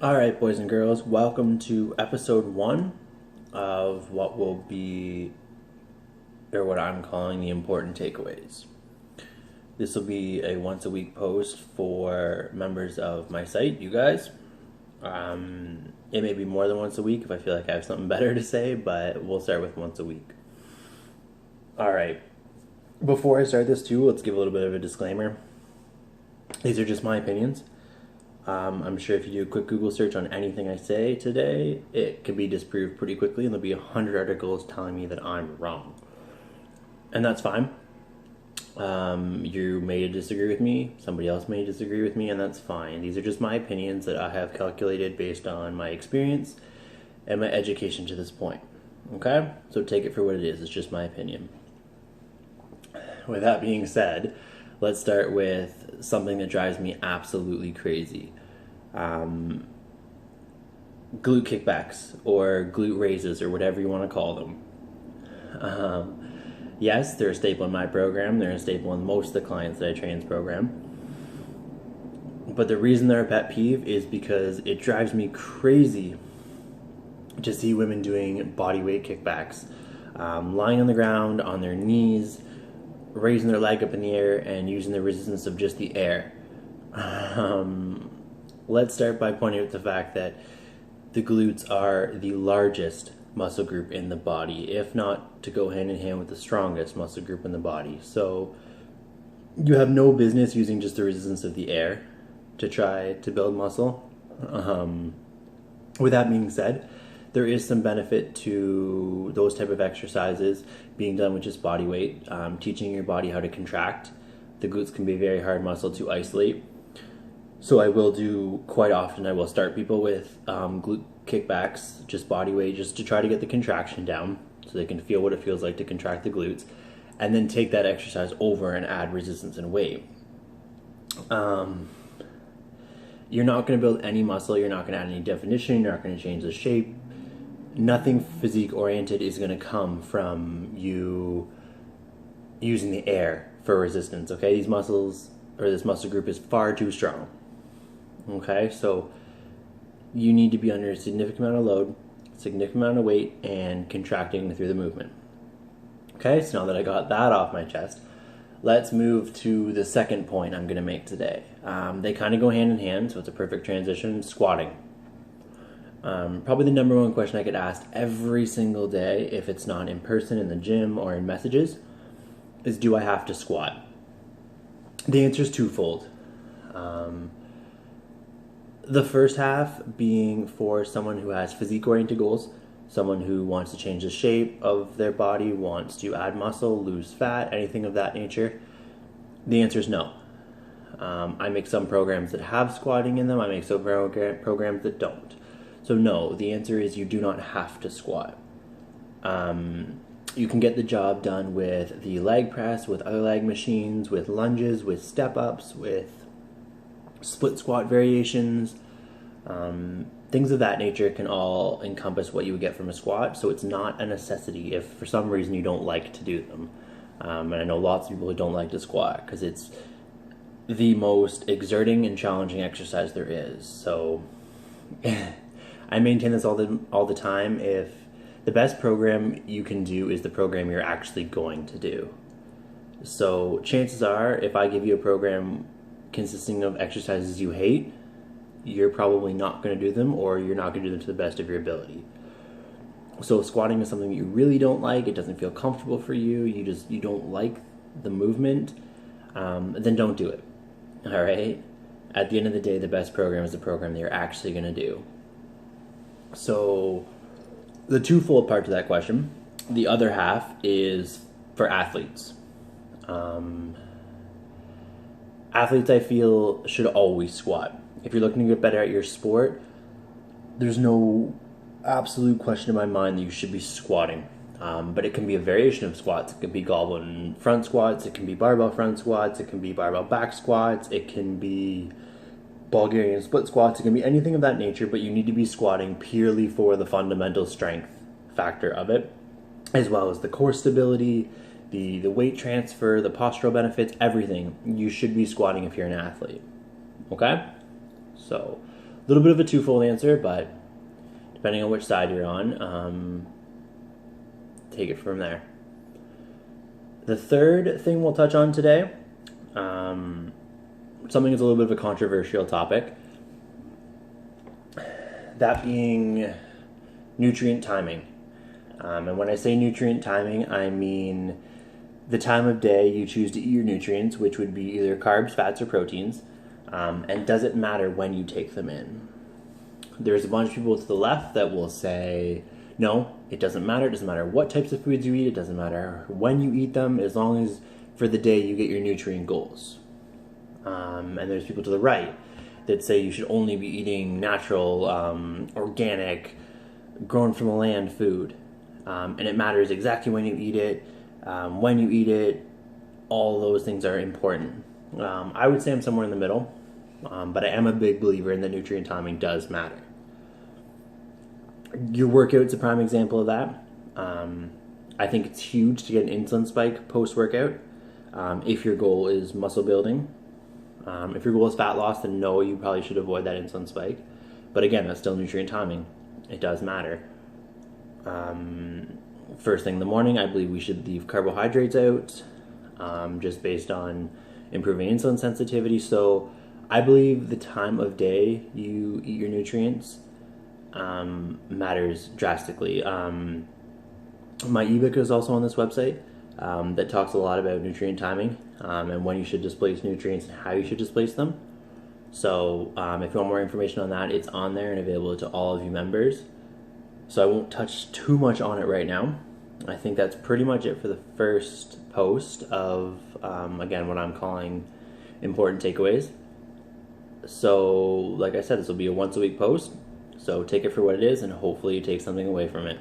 All right, boys and girls, welcome to episode one of what will be, or what I'm calling the important takeaways. This will be a once a week post for members of my site, you guys. It may be more than once a week if I feel like I have something better to say, but we'll start with once a week. All right, before I start this, too, let's give a little bit of a disclaimer. These are just my opinions. I'm sure if you do a quick Google search on anything I say today, it can be disproved pretty quickly, and there'll be 100 articles telling me that I'm wrong. And that's fine. You may disagree with me, somebody else may disagree with me, and that's fine. These are just my opinions that I have calculated based on my experience and my education to this point. Okay? So take it for what it is. It's just my opinion. With that being said, let's start with something that drives me absolutely crazy. Glute kickbacks or glute raises or whatever you want to call them. Yes, they're a staple in my program. They're a staple in most of the clients that I train's program. But the reason they're a pet peeve is because it drives me crazy to see women doing body weight kickbacks, lying on the ground on their knees, raising their leg up in the air and using the resistance of just the air. Let's start by pointing out the fact that the glutes are the largest muscle group in the body, if not to go hand in hand with the strongest muscle group in the body. So you have no business using just the resistance of the air to try to build muscle. With that being said, there is some benefit to those type of exercises being done with just body weight, teaching your body how to contract. The glutes can be a very hard muscle to isolate. So I will do quite often, I will start people with glute kickbacks, just body weight, just to try to get the contraction down so they can feel what it feels like to contract the glutes, and then take that exercise over and add resistance and weight. You're not going to build any muscle, you're not going to add any definition, you're not going to change the shape. Nothing physique oriented is going to come from you using the air for resistance, okay? These muscles, or this muscle group, is far too strong. Okay, so you need to be under a significant amount of load, significant amount of weight, and contracting through the movement. Okay, so now that I got that off my chest, let's move to the second point I'm going to make today. They kind of go hand in hand, so it's a perfect transition. Squatting. Probably the number one question I get asked every single day, if it's not in person in the gym or in messages, is do I have to squat? The answer is twofold. The first half being for someone who has physique-oriented goals, someone who wants to change the shape of their body, wants to add muscle, lose fat, anything of that nature. The answer is no. I make some programs that have squatting in them. I make some programs that don't. So no, the answer is you do not have to squat. You can get the job done with the leg press, with other leg machines, with lunges, with step-ups, with split squat variations. Things of that nature can all encompass what you would get from a squat, so it's not a necessity if for some reason you don't like to do them. And I know lots of people who don't like to squat because it's the most exerting and challenging exercise there is. So I maintain this all the time. If the best program you can do is the program you're actually going to do. So chances are, if I give you a program consisting of exercises you hate, you're probably not going to do them, or you're not going to do them to the best of your ability. So if squatting is something that you really don't like, it doesn't feel comfortable for you, you don't like the movement, then don't do it. All right? At the end of the day, the best program is the program that you're actually going to do. So the twofold part to that question, the other half is for athletes. Athletes, I feel, should always squat. If you're looking to get better at your sport, there's no absolute question in my mind that you should be squatting. But it can be a variation of squats. It can be goblin front squats, it can be barbell front squats, it can be barbell back squats, it can be Bulgarian split squats, it can be anything of that nature, but you need to be squatting purely for the fundamental strength factor of it, as well as the core stability, the weight transfer, the postural benefits, everything. You should be squatting if you're an athlete. Okay? So little bit of a twofold answer, but depending on which side you're on, take it from there. The third thing we'll touch on today, something that's a little bit of a controversial topic, that being nutrient timing. And when I say nutrient timing, I mean the time of day you choose to eat your nutrients, which would be either carbs, fats, or proteins, and does it matter when you take them in? There's a bunch of people to the left that will say, no, it doesn't matter. It doesn't matter what types of foods you eat. It doesn't matter when you eat them, as long as for the day you get your nutrient goals. And there's people to the right that say you should only be eating natural, organic, grown from the land food. And it matters exactly when you eat it, when you eat it. All those things are important. I would say I'm somewhere in the middle, but I am a big believer in that nutrient timing does matter. Your workout's a prime example of that. I think it's huge to get an insulin spike post-workout if your goal is muscle building. If your goal is fat loss, then no, you probably should avoid that insulin spike. But again, that's still nutrient timing. It does matter. First thing in the morning, I believe we should leave carbohydrates out, just based on improving insulin sensitivity. So I believe the time of day you eat your nutrients matters drastically. My ebook is also on this website that talks a lot about nutrient timing and when you should displace nutrients and how you should displace them. So if you want more information on that, it's on there and available to all of you members. So I won't touch too much on it right now. I think that's pretty much it for the first post of, again, what I'm calling important takeaways. So, like I said, this will be a once a week post. So take it for what it is, and hopefully you take something away from it.